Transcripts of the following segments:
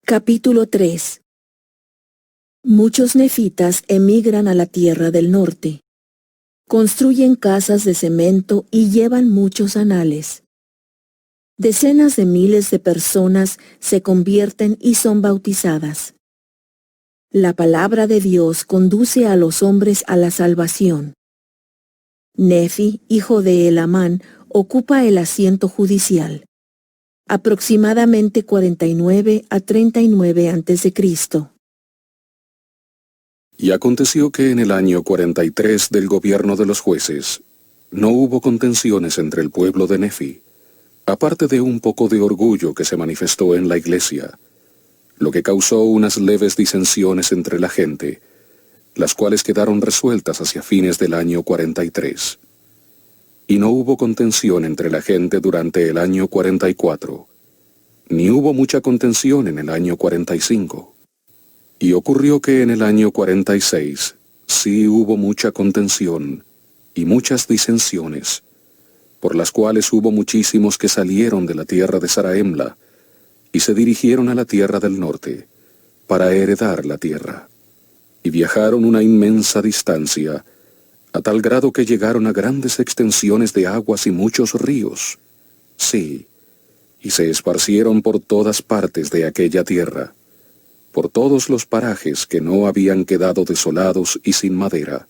Capítulo 3. Muchos nefitas emigran a la tierra del norte. Construyen casas de cemento y llevan muchos anales. Decenas de miles de personas se convierten y son bautizadas. La palabra de Dios conduce a los hombres a la salvación. Nefi, hijo de Elamán, ocupa el asiento judicial. Aproximadamente 49 a 39 a.C. Y aconteció que en el año 43 del gobierno de los jueces, no hubo contenciones entre el pueblo de Nefi, aparte de un poco de orgullo que se manifestó en la iglesia, lo que causó unas leves disensiones entre la gente, las cuales quedaron resueltas hacia fines del año 43. Y no hubo contención entre la gente durante el año 44, ni hubo mucha contención en el año 45. Y ocurrió que en el año 46 sí hubo mucha contención y muchas disensiones, por las cuales hubo muchísimos que salieron de la tierra de Saraemla y se dirigieron a la tierra del norte, para heredar la tierra. Y viajaron una inmensa distancia, a tal grado que llegaron a grandes extensiones de aguas y muchos ríos. Sí, y se esparcieron por todas partes de aquella tierra, por todos los parajes que no habían quedado desolados y sin madera,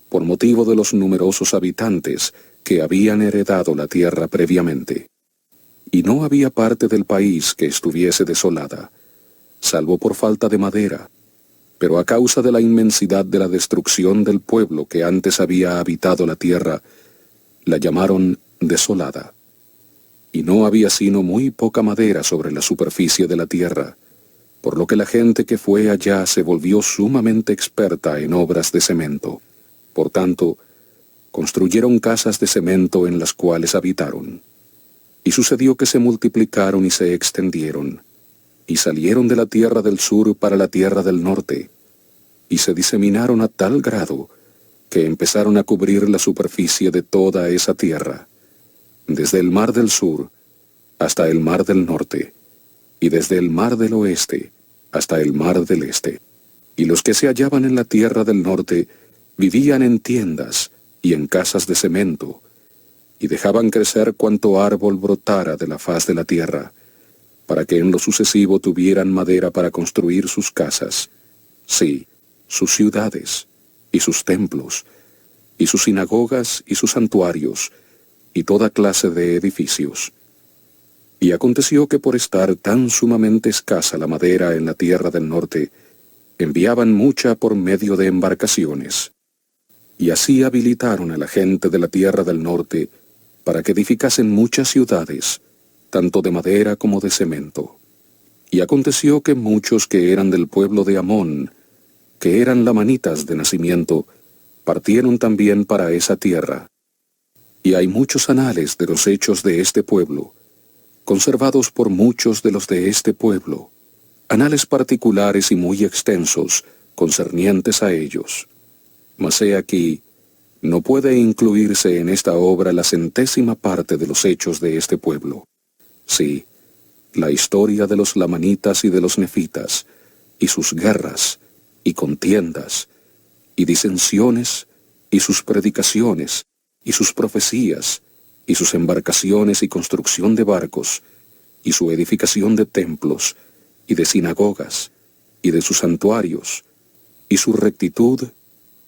por motivo de los numerosos habitantes que habían heredado la tierra previamente. Y no había parte del país que estuviese desolada, salvo por falta de madera, pero a causa de la inmensidad de la destrucción del pueblo que antes había habitado la tierra, la llamaron desolada. Y no había sino muy poca madera sobre la superficie de la tierra, por lo que la gente que fue allá se volvió sumamente experta en obras de cemento. Por tanto, construyeron casas de cemento en las cuales habitaron. Y sucedió que se multiplicaron y se extendieron, y salieron de la tierra del sur para la tierra del norte, y se diseminaron a tal grado que empezaron a cubrir la superficie de toda esa tierra, desde el mar del sur hasta el mar del norte, y desde el mar del oeste hasta el mar del este. Y los que se hallaban en la tierra del norte vivían en tiendas y en casas de cemento, y dejaban crecer cuanto árbol brotara de la faz de la tierra, para que en lo sucesivo tuvieran madera para construir sus casas, sí, sus ciudades, y sus templos, y sus sinagogas y sus santuarios, y toda clase de edificios. Y aconteció que por estar tan sumamente escasa la madera en la tierra del norte, enviaban mucha por medio de embarcaciones. Y así habilitaron a la gente de la tierra del norte para que edificasen muchas ciudades, tanto de madera como de cemento. Y aconteció que muchos que eran del pueblo de Amón, que eran lamanitas de nacimiento, partieron también para esa tierra. Y hay muchos anales de los hechos de este pueblo, conservados por muchos de los de este pueblo, anales particulares y muy extensos, concernientes a ellos. Mas he aquí, no puede incluirse en esta obra la 100ª parte de los hechos de este pueblo. Sí, la historia de los lamanitas y de los nefitas, y sus guerras, y contiendas, y disensiones, y sus predicaciones, y sus profecías, y sus embarcaciones y construcción de barcos, y su edificación de templos, y de sinagogas, y de sus santuarios, y su rectitud,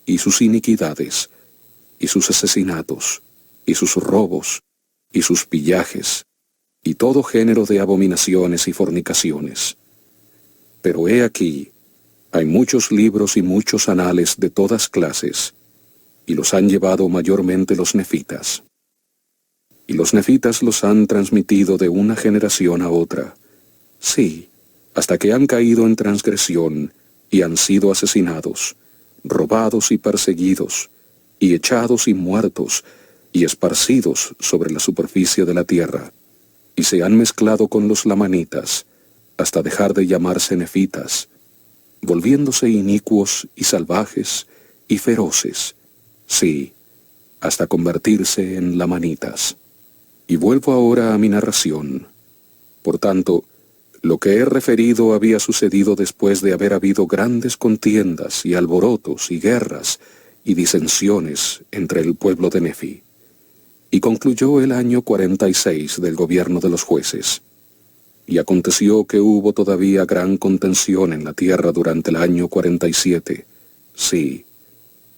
y sus iniquidades, y sus asesinatos, y sus robos, y sus pillajes, y todo género de abominaciones y fornicaciones. Pero he aquí, hay muchos libros y muchos anales de todas clases, y los han llevado mayormente los nefitas. Y los nefitas los han transmitido de una generación a otra, sí, hasta que han caído en transgresión y han sido asesinados, robados y perseguidos, y echados y muertos, y esparcidos sobre la superficie de la tierra, y se han mezclado con los lamanitas, hasta dejar de llamarse nefitas, volviéndose inicuos y salvajes y feroces, sí, hasta convertirse en lamanitas. Y vuelvo ahora a mi narración. Por tanto, Lo que he referido había sucedido después de haber habido grandes contiendas y alborotos y guerras y disensiones entre el pueblo de Nefi. Y concluyó el año 46 del gobierno de los jueces. Y aconteció que hubo todavía gran contención en la tierra durante el año 47, sí,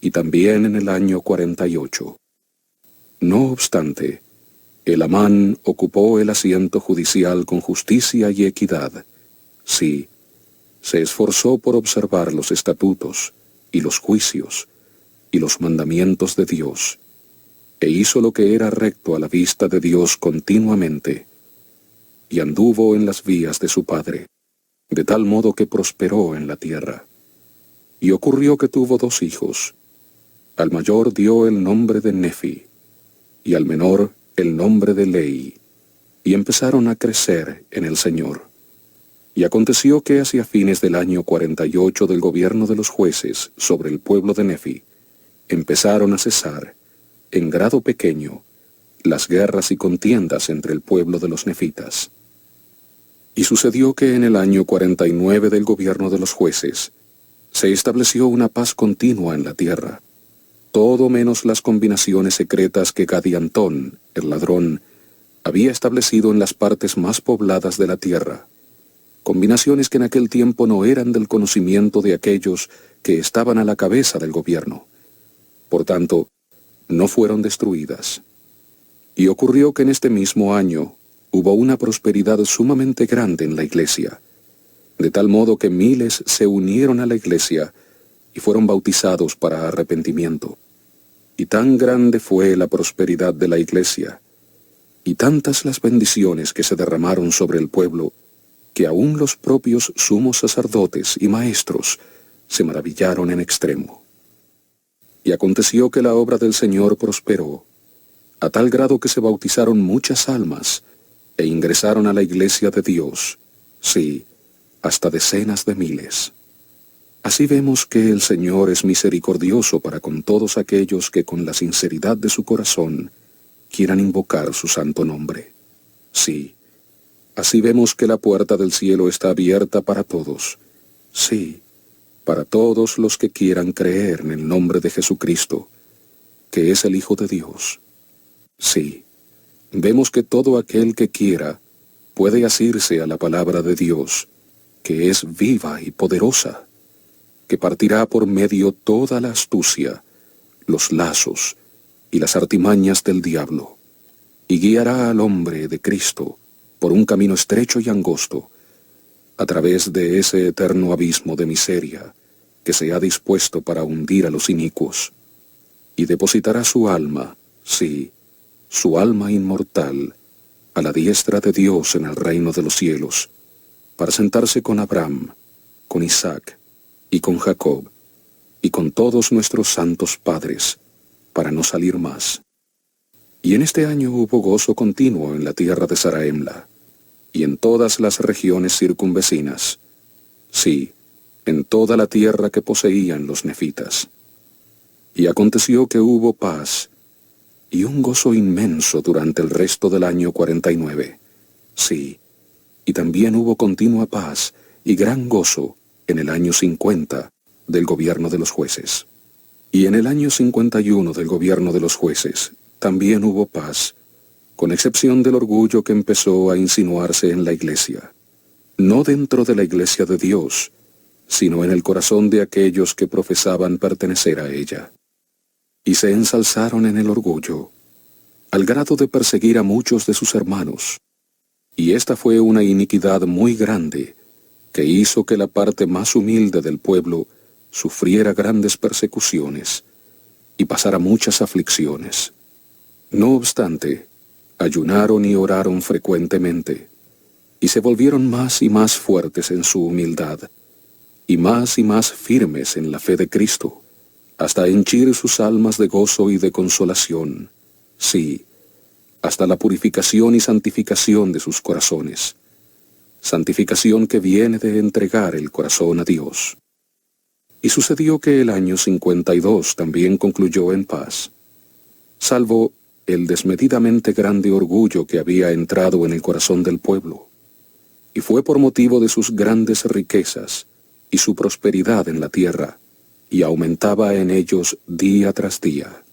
y también en el año 48. No obstante, Elamán ocupó el asiento judicial con justicia y equidad. Sí, se esforzó por observar los estatutos, y los juicios, y los mandamientos de Dios, e hizo lo que era recto a la vista de Dios continuamente, y anduvo en las vías de su padre, de tal modo que prosperó en la tierra. Y ocurrió que tuvo 2 hijos. Al mayor dio el nombre de Nefi, y al menor el nombre de Lei, y empezaron a crecer en el Señor. Y aconteció que hacia fines del año 48 del gobierno de los jueces sobre el pueblo de Nefi, empezaron a cesar, en grado pequeño, las guerras y contiendas entre el pueblo de los nefitas. Y sucedió que en el año 49 del gobierno de los jueces, se estableció una paz continua en la tierra, todo menos las combinaciones secretas que Gadiantón, el ladrón, había establecido en las partes más pobladas de la tierra, combinaciones que en aquel tiempo no eran del conocimiento de aquellos que estaban a la cabeza del gobierno. Por tanto, no fueron destruidas. Y ocurrió que en este mismo año hubo una prosperidad sumamente grande en la iglesia, de tal modo que miles se unieron a la iglesia y fueron bautizados para arrepentimiento. Y tan grande fue la prosperidad de la iglesia, y tantas las bendiciones que se derramaron sobre el pueblo, que aún los propios sumos sacerdotes y maestros se maravillaron en extremo. Y aconteció que la obra del Señor prosperó, a tal grado que se bautizaron muchas almas, e ingresaron a la iglesia de Dios, sí, hasta decenas de miles. Así vemos que el Señor es misericordioso para con todos aquellos que con la sinceridad de su corazón quieran invocar su santo nombre. Sí, así vemos que la puerta del cielo está abierta para todos. Sí, para todos los que quieran creer en el nombre de Jesucristo, que es el Hijo de Dios. Sí, vemos que todo aquel que quiera puede asirse a la palabra de Dios, que es viva y poderosa, que partirá por medio toda la astucia, los lazos y las artimañas del diablo, y guiará al hombre de Cristo por un camino estrecho y angosto, a través de ese eterno abismo de miseria que se ha dispuesto para hundir a los inicuos, y depositará su alma, sí, su alma inmortal, a la diestra de Dios en el reino de los cielos, para sentarse con Abraham, con Isaac y con Jacob, y con todos nuestros santos padres, para no salir más. Y en este año hubo gozo continuo en la tierra de Zaraemla, y en todas las regiones circunvecinas, sí, en toda la tierra que poseían los nefitas. Y aconteció que hubo paz, y un gozo inmenso durante el resto del año 49, sí, y también hubo continua paz y gran gozo en el año 50 del gobierno de los jueces. Y en el año 51 del gobierno de los jueces también hubo paz, con excepción del orgullo que empezó a insinuarse en la iglesia, no dentro de la iglesia de Dios, sino en el corazón de aquellos que profesaban pertenecer a ella. Y se ensalzaron en el orgullo, al grado de perseguir a muchos de sus hermanos. Y esta fue una iniquidad muy grande, que hizo que la parte más humilde del pueblo sufriera grandes persecuciones y pasara muchas aflicciones. No obstante, ayunaron y oraron frecuentemente, y se volvieron más y más fuertes en su humildad, y más firmes en la fe de Cristo, hasta henchir sus almas de gozo y de consolación, sí, hasta la purificación y santificación de sus corazones, santificación que viene de entregar el corazón a Dios. Y sucedió que el año 52 también concluyó en paz, salvo el desmedidamente grande orgullo que había entrado en el corazón del pueblo, y fue por motivo de sus grandes riquezas y su prosperidad en la tierra, y aumentaba en ellos día tras día.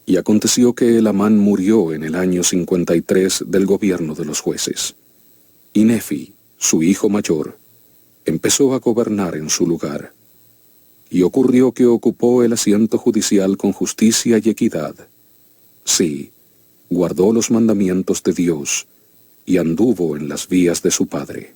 Y aconteció que Elamán murió en el año 53 del gobierno de los jueces. Y Nefi, su hijo mayor, empezó a gobernar en su lugar. Y ocurrió que ocupó el asiento judicial con justicia y equidad. Sí, guardó los mandamientos de Dios, y anduvo en las vías de su padre.